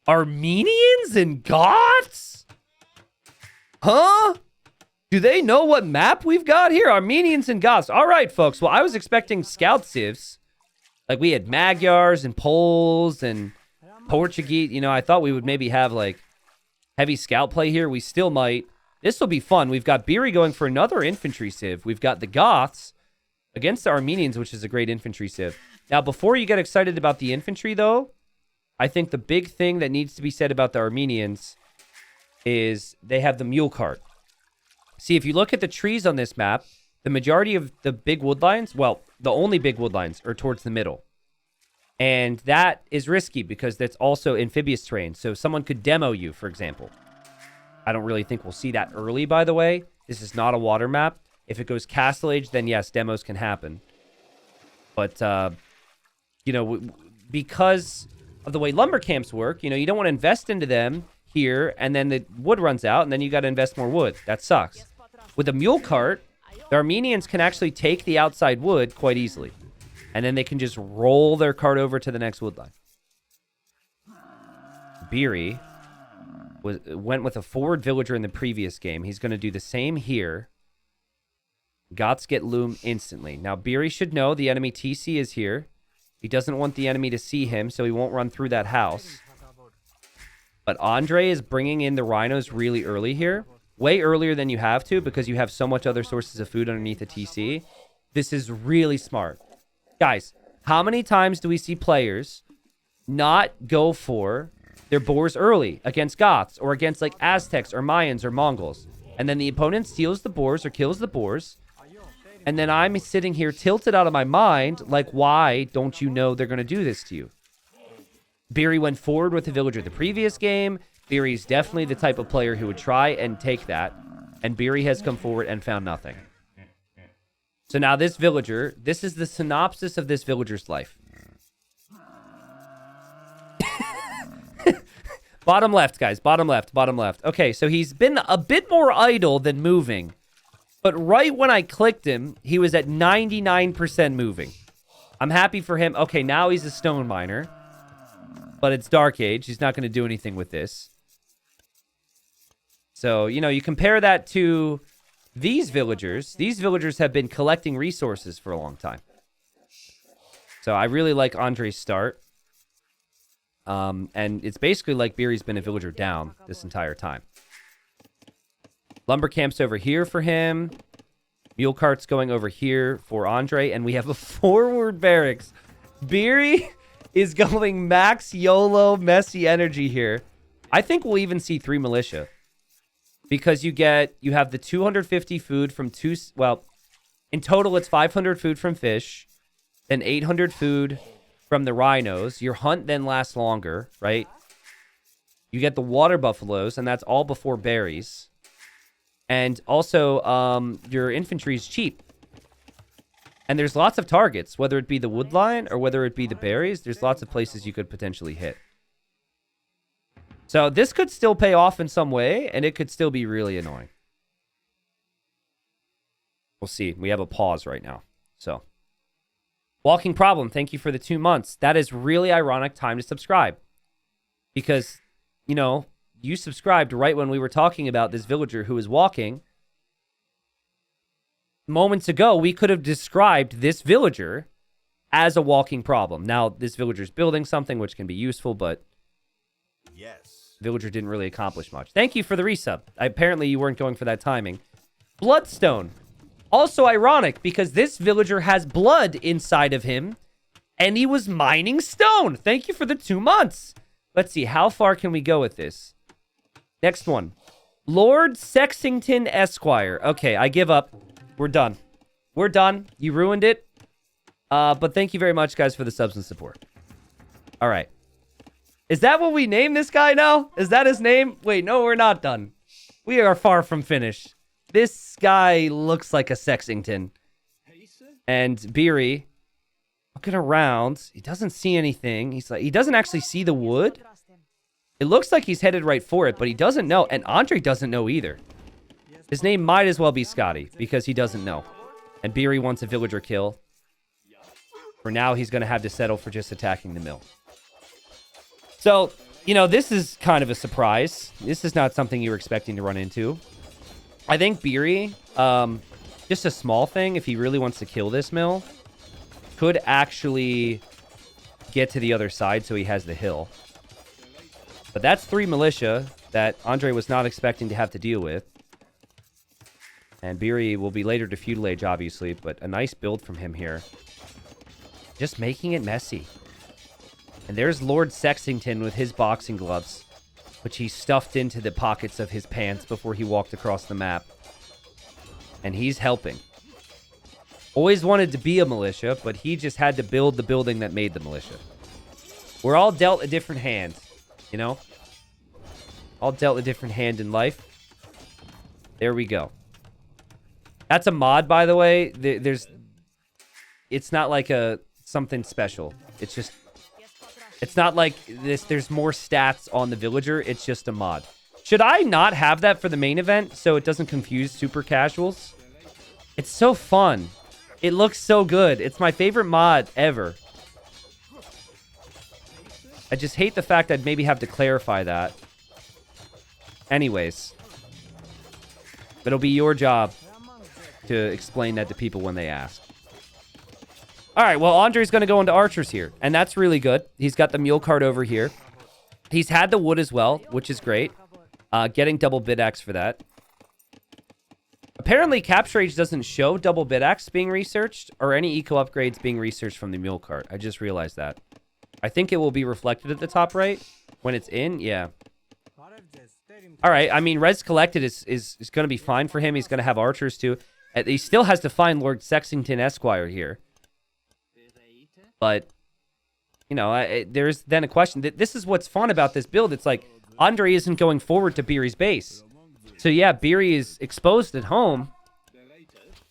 Armenians and Goths? Huh? Do they know what map we've got here? Armenians and Goths. All right, folks. Well, I was expecting scout civs. Like, we had Magyars and Poles and Portuguese. You know, I thought we would maybe have, like, heavy scout play here. We still might. This will be fun. We've got Beery going for another infantry civ. We've got the Goths against the Armenians, which is a great infantry civ. Now, before you get excited about the infantry, though, I think the big thing that needs to be said about the Armenians is they have the mule cart. See, if you look at the trees on this map, the majority of the big woodlines, well, the only big woodlines are towards the middle. And that is risky because that's also amphibious terrain. So someone could demo you, for example. I don't really think we'll see that early, by the way. This is not a water map. If it goes Castle Age, then yes, demos can happen. But, you know, because of the way lumber camps work, you know, you don't want to invest into them here, and then the wood runs out, and then you got to invest more wood. That sucks. With a mule cart, the Armenians can actually take the outside wood quite easily. And then they can just roll their cart over to the next wood line. Beery went with a forward villager in the previous game. He's going to do the same here. Goths get loom instantly. Now, Beery should know the enemy TC is here. He doesn't want the enemy to see him, so he won't run through that house. But Andre is bringing in the rhinos really early here. Way earlier than you have to because you have so much other sources of food underneath the TC. This is really smart. Guys, how many times do we see players not go for their boars early against Goths or against like Aztecs or Mayans or Mongols? And then the opponent steals the boars or kills the boars. And then I'm sitting here tilted out of my mind like, why don't you know they're going to do this to you? Beery went forward with the villager the previous game. Beery's definitely the type of player who would try and take that. And Beery has come forward and found nothing. So now this villager, this is the synopsis of this villager's life. Bottom left, guys. Bottom left. Bottom left. Okay, so he's been a bit more idle than moving. But right when I clicked him, he was at 99% moving. I'm happy for him. Okay, now he's a stone miner. But it's Dark Age. He's not going to do anything with this. So, you know, you compare that to these villagers. These villagers have been collecting resources for a long time. So I really like Andre's start. And it's basically like Beery's been a villager down this entire time. Lumber camp's over here for him. Mule cart's going over here for Andre. And we have a forward barracks. Beery is going max YOLO messy energy here. I think we'll even see 3 militia. Because you have the 250 food from well, in total it's 500 food from fish, then 800 food from the rhinos. Your hunt then lasts longer, right? You get the water buffaloes, and that's all before berries. And also, your infantry is cheap. And there's lots of targets, whether it be the wood line or whether it be the berries. There's lots of places you could potentially hit. So this could still pay off in some way, and it could still be really annoying. We'll see. We have a pause right now. So, Walking Problem, thank you for the 2 months. That is really ironic time to subscribe. Because, you know, you subscribed right when we were talking about this villager who was walking. Moments ago, we could have described this villager as a walking problem. Now, this villager's building something which can be useful, but yes. Villager didn't really accomplish much. Thank you for the resub. Apparently, you weren't going for that timing. Bloodstone. Also ironic, because this villager has blood inside of him, and he was mining stone. Thank you for the 2 months. Let's see, how far can we go with this? Next one. Lord Sexington Esquire. Okay, I give up. We're done. We're done. You ruined it. But thank you very much, guys, for the subs and support. All right. Is that what we name this guy now? Is that his name? Wait, no, we're not done. We are far from finished. This guy looks like a Sexington. And Beery, looking around, he doesn't see anything. He doesn't actually see the wood. It looks like he's headed right for it, but he doesn't know. And Andre doesn't know either. His name might as well be Scotty, because he doesn't know. And Beery wants a villager kill. For now, he's going to have to settle for just attacking the mill. So, you know, this is kind of a surprise. This is not something you were expecting to run into. I think Beery, just a small thing, if he really wants to kill this mill, could actually get to the other side so he has the hill. But that's 3 militia that Andre was not expecting to have to deal with. And Beery will be later to Feudal Age, obviously, but a nice build from him here. Just making it messy. And there's Lord Sexington with his boxing gloves, which he stuffed into the pockets of his pants before he walked across the map. And he's helping. Always wanted to be a militia, but he just had to build the building that made the militia. We're all dealt a different hand, you know? All dealt a different hand in life. There we go. That's a mod, by the way. It's not like something special. It's just, it's not like this. There's more stats on the villager. It's just a mod. Should I not have that for the main event so it doesn't confuse super casuals? It's so fun. It looks so good. It's my favorite mod ever. I just hate the fact I'd maybe have to clarify that. Anyways. It'll be your job to explain that to people when they ask. All right, well, Andre's going to go into archers here, and that's really good. He's got the mule cart over here. He's had the wood as well, which is great. Getting double bid axe for that. Apparently, Capture Age doesn't show double bid axe being researched or any eco upgrades being researched from the mule cart. I just realized that. I think it will be reflected at the top right when it's in. Yeah. All right. I mean, res collected is going to be fine for him. He's going to have archers too. He still has to find Lord Sexington Esquire here. But, you know, there's then a question. This is what's fun about this build. It's like Andre isn't going forward to Beery's base. So, yeah, Beery is exposed at home.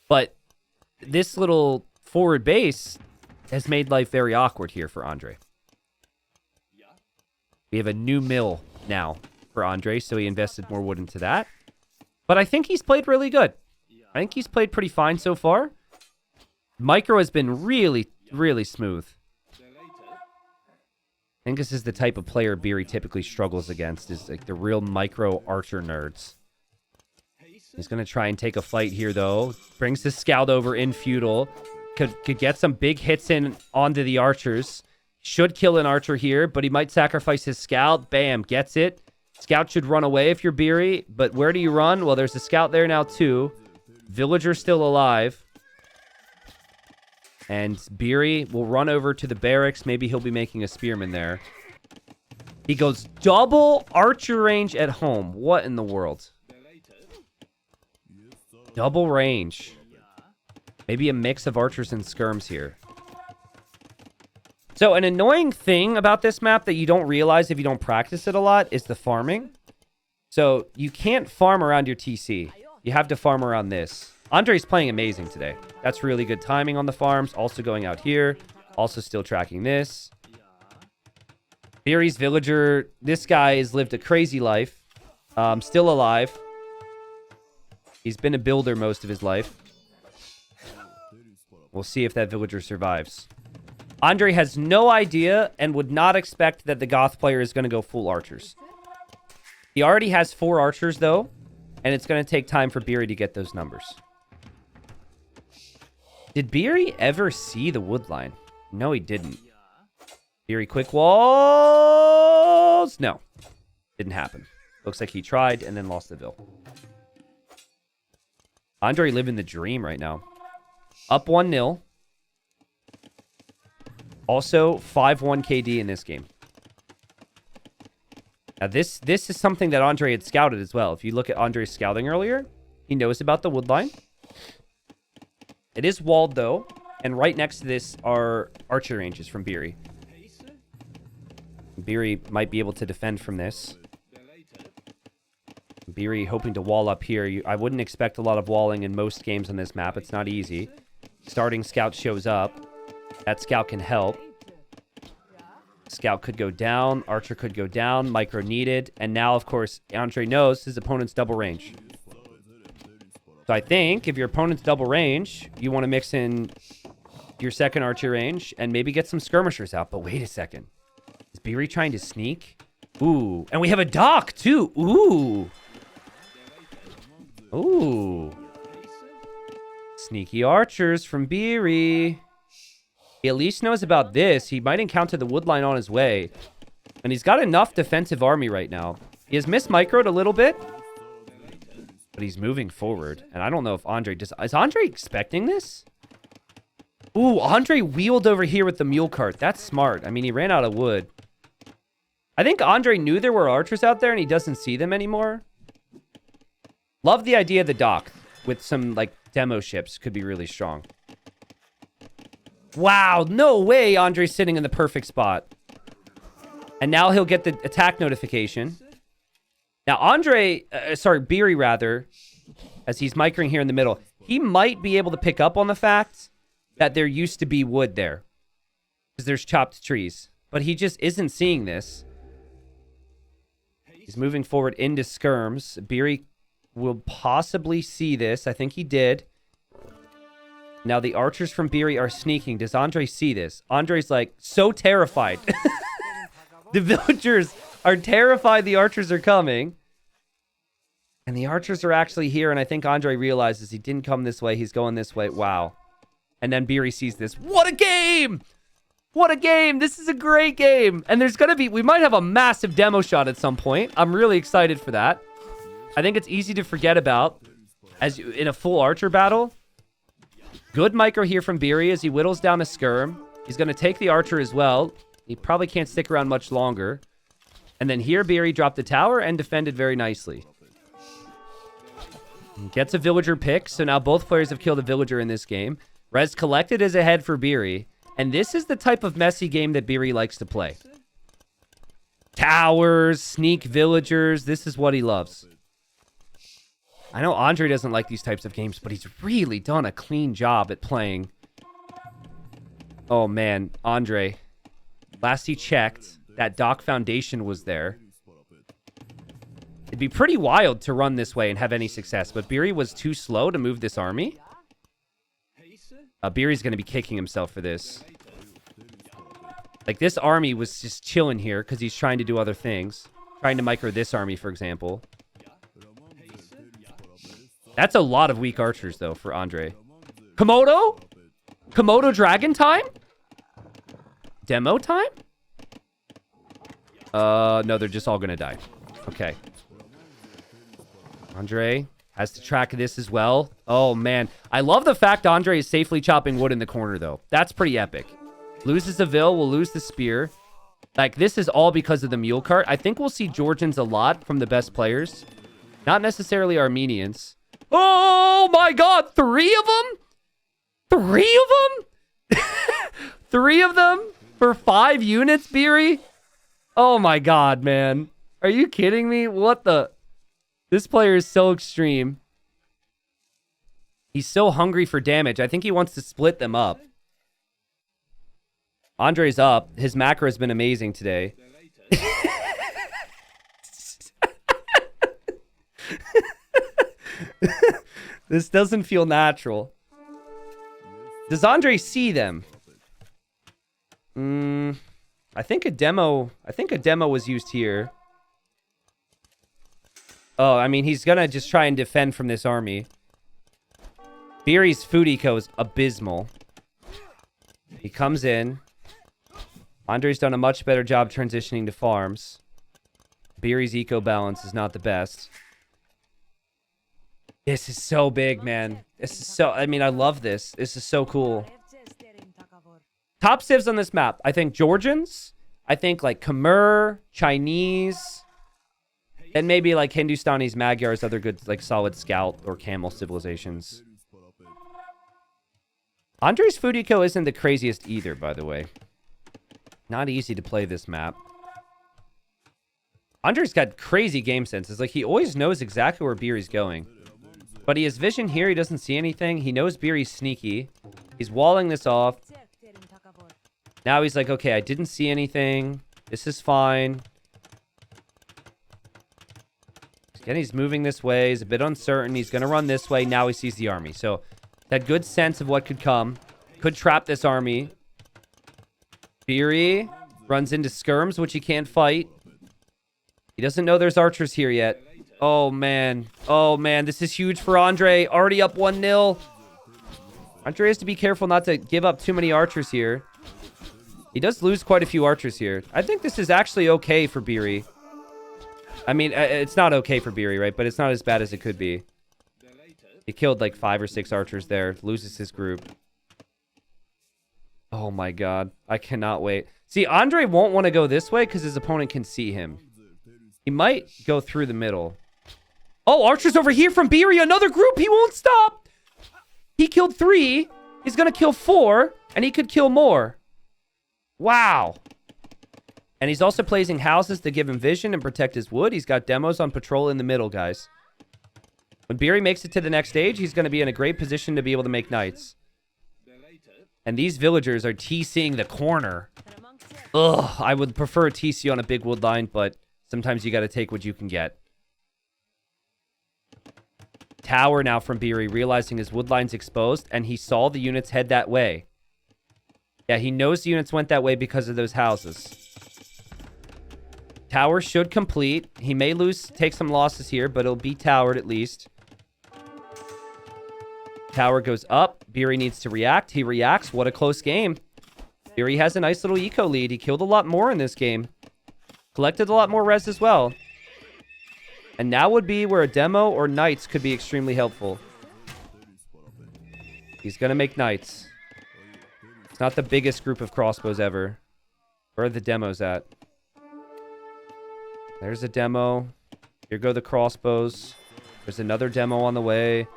But this little forward base has made life very awkward here for Andre. We have a new mill now for Andre, so he invested more wood into that. But I think he's played really good. I think he's played pretty fine so far. Micro has been really, really smooth. I think this is the type of player Beery typically struggles against, is like the real micro archer nerds. He's going to try and take a fight here, though. Brings his scout over in feudal. Could get some big hits in onto the archers. Should kill an archer here, but he might sacrifice his scout. Bam, gets it. Scout should run away if you're Beery, but where do you run? Well, there's a scout there now, too. Villager still alive. And Beery will run over to the barracks. Maybe he'll be making a spearman there. He goes double archer range at home. What in the world? Double range. Maybe a mix of archers and skirms here. So an annoying thing about this map that you don't realize if you don't practice it a lot is the farming. So you can't farm around your TC. You have to farm around this. Andre's playing amazing today. That's really good timing on the farms. Also going out here. Also still tracking this. Beery's villager. This guy has lived a crazy life. Still alive. He's been a builder most of his life. We'll see if that villager survives. Andre has no idea and would not expect that the Goth player is going to go full archers. He already has 4 archers, though, and it's going to take time for Beery to get those numbers. Did Beery ever see the wood line? No, he didn't. Beery quick walls? No. Didn't happen. Looks like he tried and then lost the Ville. Andre living the dream right now. Up 1-0. Also, 5-1 KD in this game. Now, this is something that Andre had scouted as well. If you look at Andre's scouting earlier, he knows about the wood line. It is walled, though. And right next to this are archer ranges from Beery. Beery might be able to defend from this. Beery hoping to wall up here. I wouldn't expect a lot of walling in most games on this map. It's not easy. Starting scout shows up. That scout can help. Scout could go down. Archer could go down. Micro needed. And now, of course, Andre knows his opponent's double range. So I think if your opponent's double range, you want to mix in your second archer range and maybe get some skirmishers out. But wait a second. Is Beery trying to sneak? Ooh, and we have a dock too. Ooh. Ooh. Sneaky archers from Beery. He at least knows about this. He might encounter the woodline on his way. And he's got enough defensive army right now. He has mismicroed a little bit. But he's moving forward. And I don't know if Andre just... Is Andre expecting this? Ooh, Andre wheeled over here with the mule cart. That's smart. I mean, he ran out of wood. I think Andre knew there were archers out there and he doesn't see them anymore. Love the idea of the dock with some, like, demo ships. Could be really strong. Wow, no way Andre's sitting in the perfect spot. And now he'll get the attack notification. Now, Beery, rather, as he's microing here in the middle, he might be able to pick up on the fact that there used to be wood there. Because there's chopped trees. But he just isn't seeing this. He's moving forward into skirms. Beery will possibly see this. I think he did. Now, the archers from Beery are sneaking. Does Andre see this? Andre's, like, so terrified. The villagers are terrified the archers are coming. And the archers are actually here, and I think Andre realizes he didn't come this way. He's going this way. Wow. And then Beery sees this. What a game! What a game! This is a great game! And there's going to be... We might have a massive demo shot at some point. I'm really excited for that. I think it's easy to forget about in a full archer battle. Good micro here from Beery as he whittles down a skirm. He's going to take the archer as well. He probably can't stick around much longer. And then here, Beery dropped the tower and defended very nicely. Gets a villager pick, so now both players have killed a villager in this game. Res collected is ahead for Beery. And this is the type of messy game that Beery likes to play. Towers, sneak villagers. This is what he loves. I know Andre doesn't like these types of games, but he's really done a clean job at playing. Oh, man. Andre. Last he checked, that dock foundation was there. It'd be pretty wild to run this way and have any success, but Beery was too slow to move this army. Beery's going to be kicking himself for this. Like, this army was just chilling here because he's trying to do other things. Trying to micro this army, for example. That's a lot of weak archers, though, for Andre. Komodo? Komodo dragon time? Demo time? No, they're just all going to die. Okay. Andre has to track this as well. Oh, man. I love the fact Andre is safely chopping wood in the corner, though. That's pretty epic. Loses the Vil, will lose the spear. Like, this is all because of the mule cart. I think we'll see Georgians a lot from the best players. Not necessarily Armenians. Oh, my God. 3 of them? 3 of them? 3 of them for 5 units, Beery? Oh, my God, man. Are you kidding me? What the... This player is so extreme. He's so hungry for damage. I think he wants to split them up. Andre's up. His macro has been amazing today. This doesn't feel natural. Does Andre see them? I think a demo was used here. Oh, I mean, he's gonna just try and defend from this army. Beery's food eco is abysmal. He comes in. Andre's done a much better job transitioning to farms. Beery's eco balance is not the best. This is so big, man. This is so... I mean, I love this. This is so cool. Top civs on this map. I think Georgians. I think, like, Khmer, Chinese... And maybe like Hindustanis, Magyars, other good like solid scout or camel civilizations. Andre's food eco isn't the craziest either, by the way. Not easy to play this map. Andre's got crazy game sense. It's like he always knows exactly where Beery's going. But he has vision here. He doesn't see anything. He knows Beery's sneaky. He's walling this off. Now he's like, okay, I didn't see anything. This is fine. Again, he's moving this way. He's a bit uncertain. He's going to run this way. Now he sees the army. So that good sense of what could come. Could trap this army. Beery runs into skirms, which he can't fight. He doesn't know there's archers here yet. Oh, man. Oh, man. This is huge for Andre. Already up 1-0. Andre has to be careful not to give up too many archers here. He does lose quite a few archers here. I think this is actually okay for Beery. I mean, it's not okay for Beery, right? But it's not as bad as it could be. He killed like 5 or 6 archers there. Loses his group. Oh my god. I cannot wait. See, Andre won't want to go this way because his opponent can see him. He might go through the middle. Oh, archers over here from Beery. Another group. He won't stop. He killed 3. He's going to kill 4. And he could kill more. Wow. And he's also placing houses to give him vision and protect his wood. He's got demos on patrol in the middle, guys. When Beery makes it to the next stage, he's going to be in a great position to be able to make knights. And these villagers are TCing the corner. Ugh, I would prefer a TC on a big wood line, but sometimes you got to take what you can get. Tower now from Beery, realizing his wood line's exposed, and he saw the units head that way. Yeah, he knows the units went that way because of those houses. Tower should complete. He may take some losses here, but it'll be towered at least. Tower goes up. Beery needs to react. He reacts. What a close game. Beery has a nice little eco lead. He killed a lot more in this game. Collected a lot more res as well. And now would be where a demo or knights could be extremely helpful. He's going to make knights. It's not the biggest group of crossbows ever. Where are the demos at? There's a demo. Here go the crossbows. There's another demo on the way.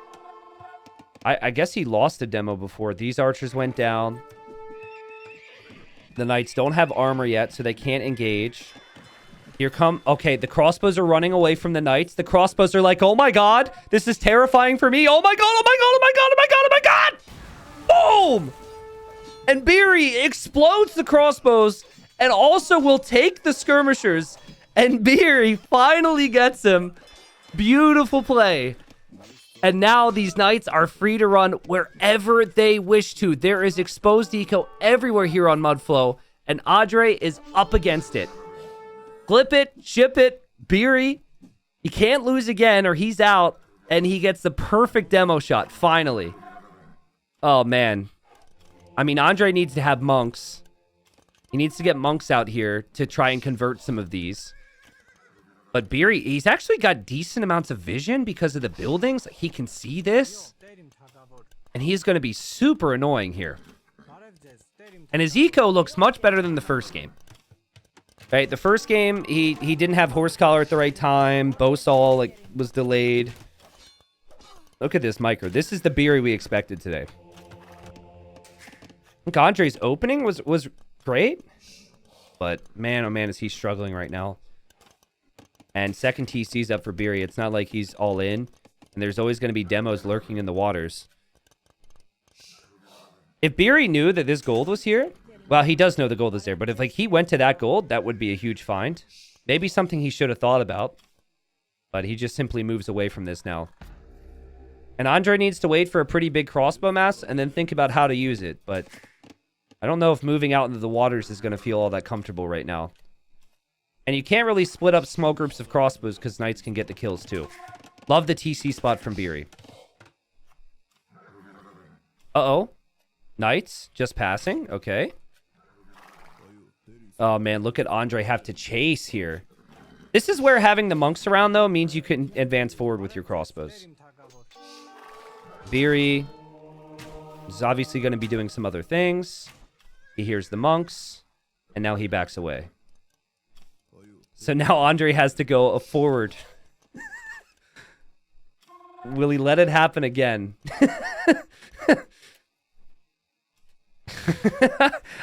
I guess he lost a demo before. These archers went down. The knights don't have armor yet, so they can't engage. Here come... Okay, the crossbows are running away from the knights. The crossbows are like, oh my god, this is terrifying for me. Oh my god, oh my god, oh my god, oh my god, oh my god! Boom! And Beery explodes the crossbows and also will take the skirmishers. And Beery finally gets him. Beautiful play. And now these knights are free to run wherever they wish to. There is exposed eco everywhere here on Mudflow. And Andre is up against it. Flip it, ship it, Beery. He can't lose again or he's out. And he gets the perfect demo shot, finally. Oh, man. I mean, Andre needs to have monks. He needs to get monks out here to try and convert some of these. But Beery, he's actually got decent amounts of vision because of the buildings. He can see this. And he's going to be super annoying here. And his eco looks much better than the first game. Right, the first game, he didn't have horse collar at the right time. Bowsaw was delayed. Look at this micro. This is the Beery we expected today. I think Andre's opening was great. But man, oh man, is he struggling right now. And second TC's up for Beery. It's not like he's all in. And there's always going to be demos lurking in the waters. If Beery knew that this gold was here... Well, he does know the gold is there. But if he went to that gold, that would be a huge find. Maybe something he should have thought about. But he just simply moves away from this now. And Andre needs to wait for a pretty big crossbow mass and then think about how to use it. But I don't know if moving out into the waters is going to feel all that comfortable right now. And you can't really split up small groups of crossbows because knights can get the kills too. Love the TC spot from Beery. Uh-oh. Knights just passing. Okay. Oh, man. Look at Andre have to chase here. This is where having the monks around, though, means you can advance forward with your crossbows. Beery is obviously going to be doing some other things. He hears the monks. And now he backs away. So now Andre has to go forward. Will he let it happen again?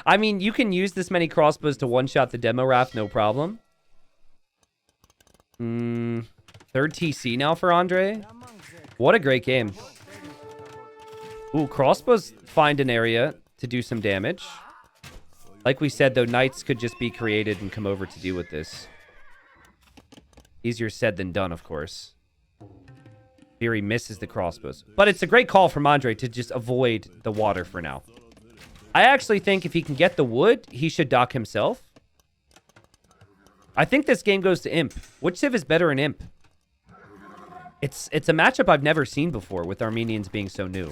I mean, you can use this many crossbows to one-shot the demo raft, no problem. Third TC now for Andre. What a great game. Ooh, crossbows find an area to do some damage. Like we said, though, knights could just be created and come over to deal with this. Easier said than done, of course. Beery misses the crossbows. But it's a great call from Andre to just avoid the water for now. I actually think if he can get the wood, he should dock himself. I think this game goes to Imp. Which civ is better in Imp? It's a matchup I've never seen before with Armenians being so new.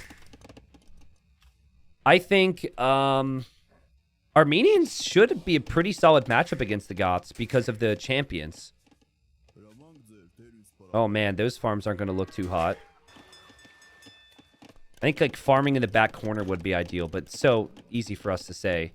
I think Armenians should be a pretty solid matchup against the Goths because of the champions. Oh man, those farms aren't going to look too hot. I think like farming in the back corner would be ideal, but it's so easy for us to say.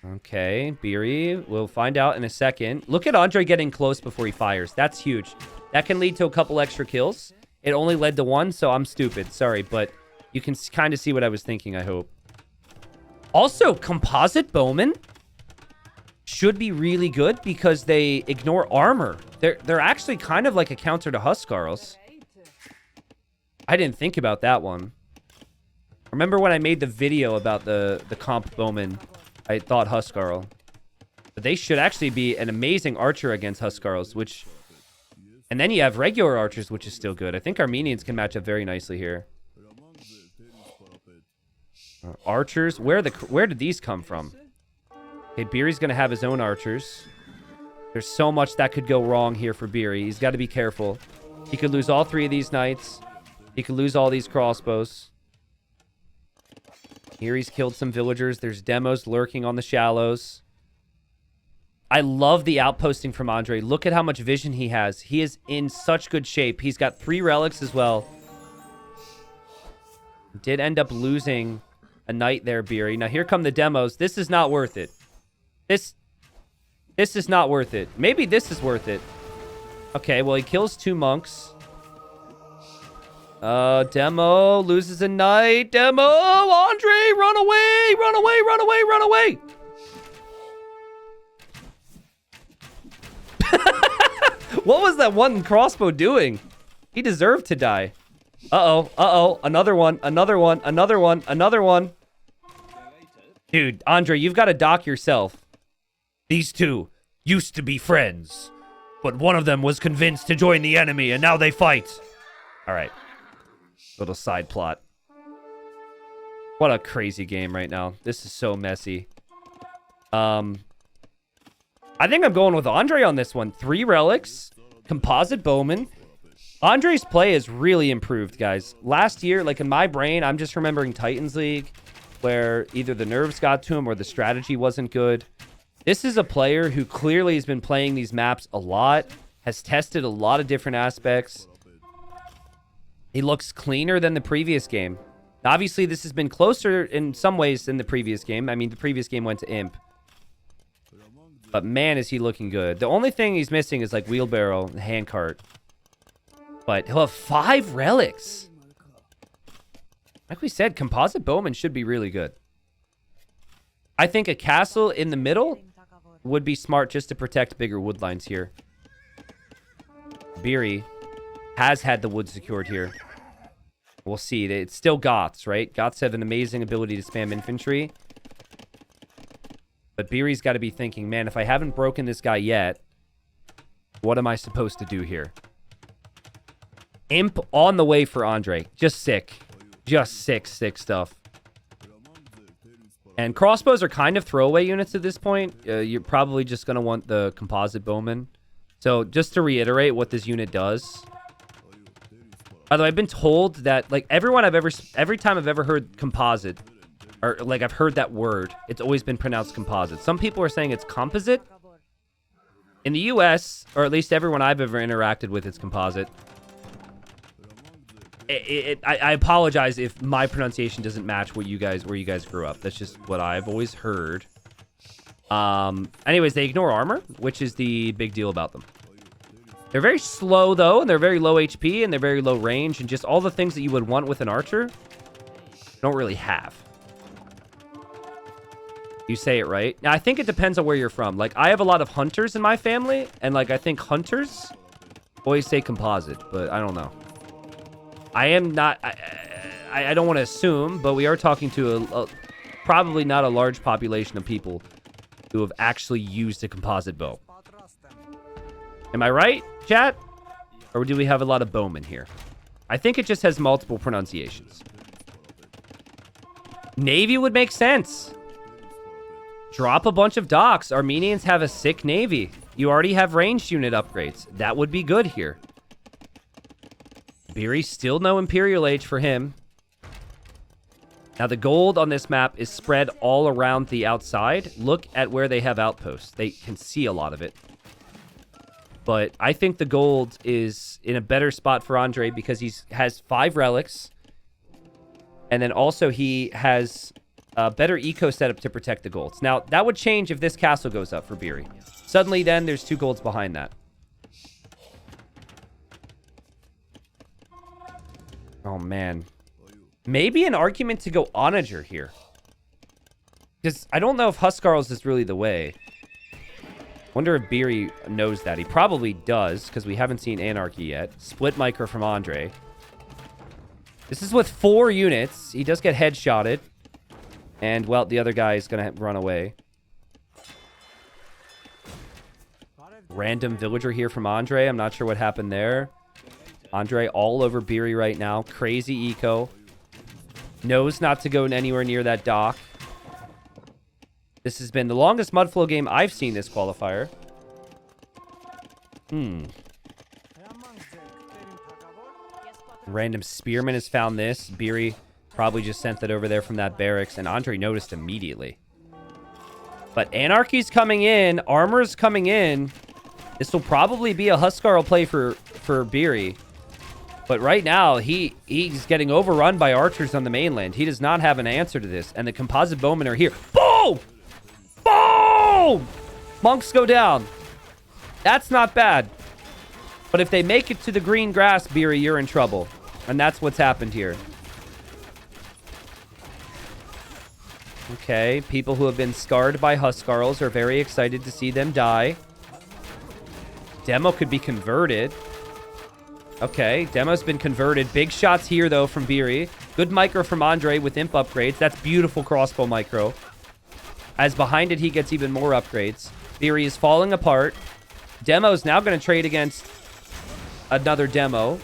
Okay, Beery. We'll find out in a second. Look at Andre getting close before he fires. That's huge. That can lead to a couple extra kills. It only led to one, so I'm stupid. Sorry, but you can kind of see what I was thinking, I hope. Also, composite bowmen should be really good because they ignore armor. They're actually kind of like a counter to Huskarls. I didn't think about that one. Remember when I made the video about the comp bowman? I thought Huskarl. But they should actually be an amazing archer against Huskarls, which... And then you have regular archers, which is still good. I think Armenians can match up very nicely here. Archers? Where did these come from? Okay, Beery's going to have his own archers. There's so much that could go wrong here for Beery. He's got to be careful. He could lose all 3 of these knights. He could lose all these crossbows. Here he's killed some villagers. There's demos lurking on the shallows. I love the outposting from Andre. Look at how much vision he has. He is in such good shape. He's got 3 relics as well. Did end up losing a knight there, Beery. Now here come the demos. This is not worth it. This is not worth it. Maybe this is worth it. Okay, well, he kills 2 monks. Demo loses a knight. Demo! Andre, run away! Run away, run away, run away! What was that one crossbow doing? He deserved to die. Uh-oh, uh-oh. Another one, another one, another one, another one. Dude, Andre, you've got to dock yourself. These 2 used to be friends, but one of them was convinced to join the enemy, and now they fight. All right. Little side plot. What a crazy game right now. This is so messy. I think I'm going with Andre on this one. 3 relics, composite bowman. Andre's play has really improved, guys. Last year, like in my brain, I'm just remembering Titans League, where either the nerves got to him or the strategy wasn't good. This is a player who clearly has been playing these maps a lot, has tested a lot of different aspects. He looks cleaner than the previous game. Obviously, this has been closer in some ways than the previous game. I mean, the previous game went to Imp. But man, is he looking good. The only thing he's missing is like wheelbarrow and handcart. But he'll have 5 relics. Like we said, composite bowman should be really good. I think a castle in the middle would be smart just to protect bigger wood lines here. Beery has had the wood secured here. We'll see. It's still Goths, right? Goths have an amazing ability to spam infantry. But Beery's got to be thinking, man, if I haven't broken this guy yet, what am I supposed to do here? Imp on the way for Andre. Just sick. Just sick stuff. And crossbows are kind of throwaway units at this point. You're probably just going to want the composite bowman. So just to reiterate what this unit does. By the way, I've been told that like every time I've ever heard composite, or like I've heard that word, it's always been pronounced composite. Some people are saying it's composite. In the US, or at least everyone I've ever interacted with, it's composite. I apologize if my pronunciation doesn't match where you guys grew up. That's just what I've always heard. Anyways, they ignore armor, which is the big deal about them. They're very slow, though, and they're very low HP, and they're very low range, and just all the things that you would want with an archer, don't really have. You say it right. Now, I think it depends on where you're from. Like, I have a lot of hunters in my family, and, like, I think hunters always say composite, but I don't know. I am not... I don't want to assume, but we are talking to probably not a large population of people who have actually used a composite bow. Am I right, chat? Or do we have a lot of bowmen here? I think it just has multiple pronunciations. Navy would make sense. Drop a bunch of docks. Armenians have a sick navy. You already have ranged unit upgrades. That would be good here. Beery, still no Imperial Age for him. Now, the gold on this map is spread all around the outside. Look at where they have outposts. They can see a lot of it. But I think the gold is in a better spot for Andre because he has 5 relics. And then also he has a better eco setup to protect the golds. Now, that would change if this castle goes up for Beery. Suddenly, then, there's 2 golds behind that. Oh, man. Maybe an argument to go Onager here. Because I don't know if Huskarls is really the way. Wonder if Beery knows that. He probably does, because we haven't seen Anarchy yet. Split micro from Andre. This is with 4 units. He does get headshotted. And, well, the other guy is going to run away. Random villager here from Andre. I'm not sure what happened there. Andre all over Beery right now. Crazy eco. Knows not to go anywhere near that dock. This has been the longest Mudflow game I've seen this qualifier. Random spearman has found this. Beery probably just sent that over there from that barracks, and Andre noticed immediately. But Anarchy's coming in. Armor's coming in. This will probably be a Huskarl play for Beery. But right now, he's getting overrun by archers on the mainland. He does not have an answer to this. And the composite bowmen are here. Boom! Boom! Monks go down. That's not bad. But if they make it to the green grass, Beery, you're in trouble. And that's what's happened here. Okay, people who have been scarred by Huskarls are very excited to see them die. Demo could be converted. Okay, Demo's been converted. Big shots here, though, from Beery. Good micro from Andre with imp upgrades. That's beautiful crossbow micro. As behind it, he gets even more upgrades. Beery is falling apart. Demo's now going to trade against another Demo.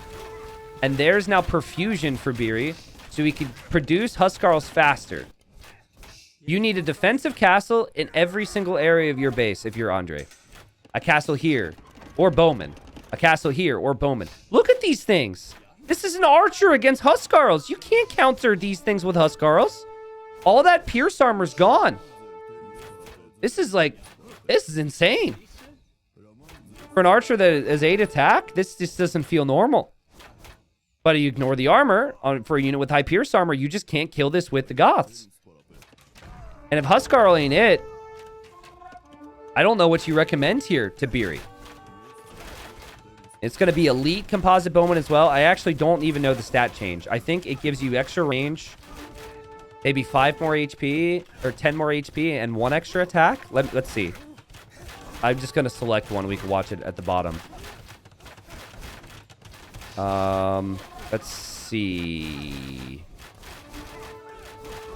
And there's now perfusion for Beery, so he can produce Huskarls faster. You need a defensive castle in every single area of your base if you're Andre. A castle here, or bowman. A castle here, or bowman. Look at these things. This is an archer against Huskarls. You can't counter these things with Huskarls. All that pierce armor's gone. This is insane. For an archer that is 8 attack, this just doesn't feel normal. But you ignore the armor. For a unit with high pierce armor, you just can't kill this with the Goths. And if Huskarl ain't it, I don't know what you recommend here to Beery. It's going to be elite composite bowman as well. I actually don't even know the stat change. I think it gives you extra range, maybe 5 more HP or 10 more HP and 1 extra attack. Let's see. I'm just going to select one. We can watch it at the bottom. Let's see.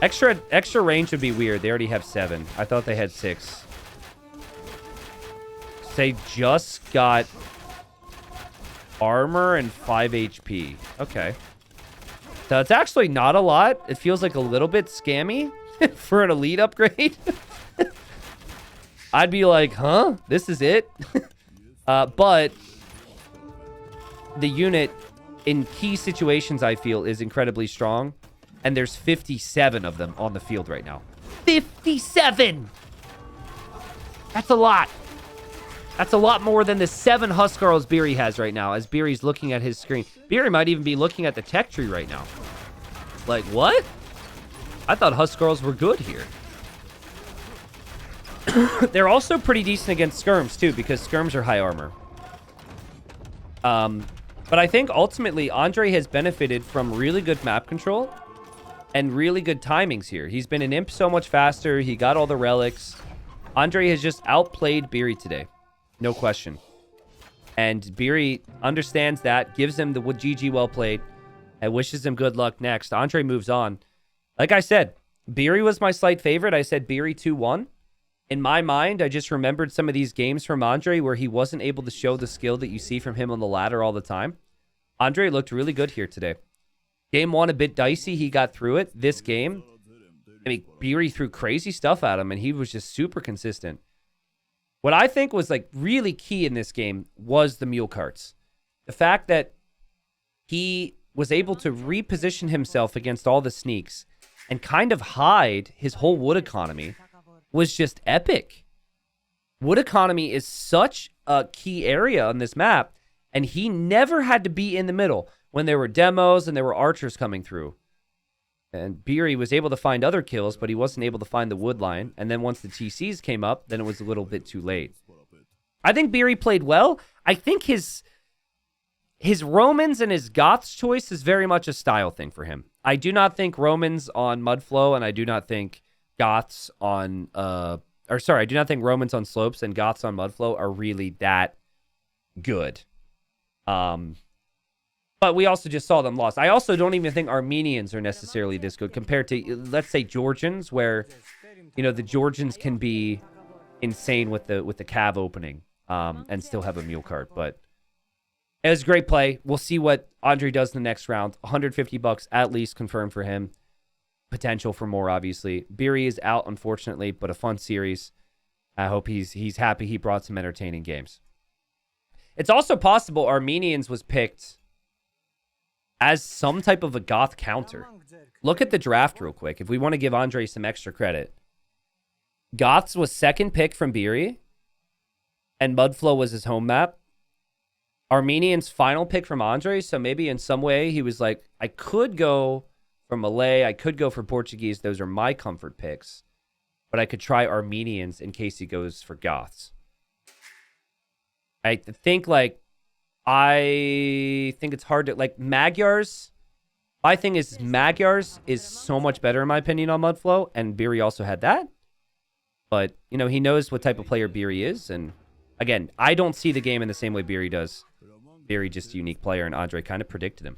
Extra range would be weird. They already have 7. I thought they had 6. They just got armor and 5 HP. Okay. So it's actually not a lot. It feels like a little bit scammy for an elite upgrade. I'd be like, huh? This is it? But the unit in key situations, I feel, is incredibly strong. And there's 57 of them on the field right now. 57! That's a lot. That's a lot more than the 7 Huskarls Beery has right now, as Beery's looking at his screen. Beery might even be looking at the tech tree right now. Like, what? I thought Huskarls were good here. They're also pretty decent against skirms, too, because skirms are high armor. But I think, ultimately, Andre has benefited from really good map control and really good timings here. He's been an imp so much faster. He got all the relics. Andre has just outplayed Beery today. No question. And Beery understands that, gives him the GG well played, and wishes him good luck next. Andre moves on. Like I said, Beery was my slight favorite. I said Beery 2-1. In my mind, I just remembered some of these games from Andre where he wasn't able to show the skill that you see from him on the ladder all the time. Andre looked really good here today. Game 1, a bit dicey. He got through it. This game, I mean, Beery threw crazy stuff at him, and he was just super consistent. What I think was like really key in this game was the mule carts. The fact that he was able to reposition himself against all the sneaks and kind of hide his whole wood economy was just epic. Wood economy is such a key area on this map, and he never had to be in the middle when there were demos and there were archers coming through. And Beery was able to find other kills, but he wasn't able to find the wood line. And then once the TCs came up, then it was a little bit too late. I think Beery played well. I think his Romans and his Goths choice is very much a style thing for him. I do not think Romans on Mudflow, and I do not think Goths on I do not think Romans on slopes and Goths on Mudflow are really that good. But we also just saw them lost. I also don't even think Armenians are necessarily this good compared to, let's say, Georgians, where, the Georgians can be insane with the cav opening and still have a mule cart. But it was a great play. We'll see what Andre does in the next round. $150 at least confirmed for him. Potential for more, obviously. Beery is out, unfortunately, but a fun series. I hope he's happy he brought some entertaining games. It's also possible Armenians was picked as some type of a Goth counter. Look at the draft real quick, if we want to give Andre some extra credit. Goths was second pick from Beery, and Mudflow was his home map. Armenian's final pick from Andre, so maybe in some way he was like, I could go for Malay, I could go for Portuguese, those are my comfort picks, but I could try Armenians in case he goes for Goths. I think it's hard to, Magyars. My thing is Magyars is so much better, in my opinion, on Mudflow, and Beery also had that. But, he knows what type of player Beery is, and again, I don't see the game in the same way Beery does. Beery just a unique player, and Andre kind of predicted him.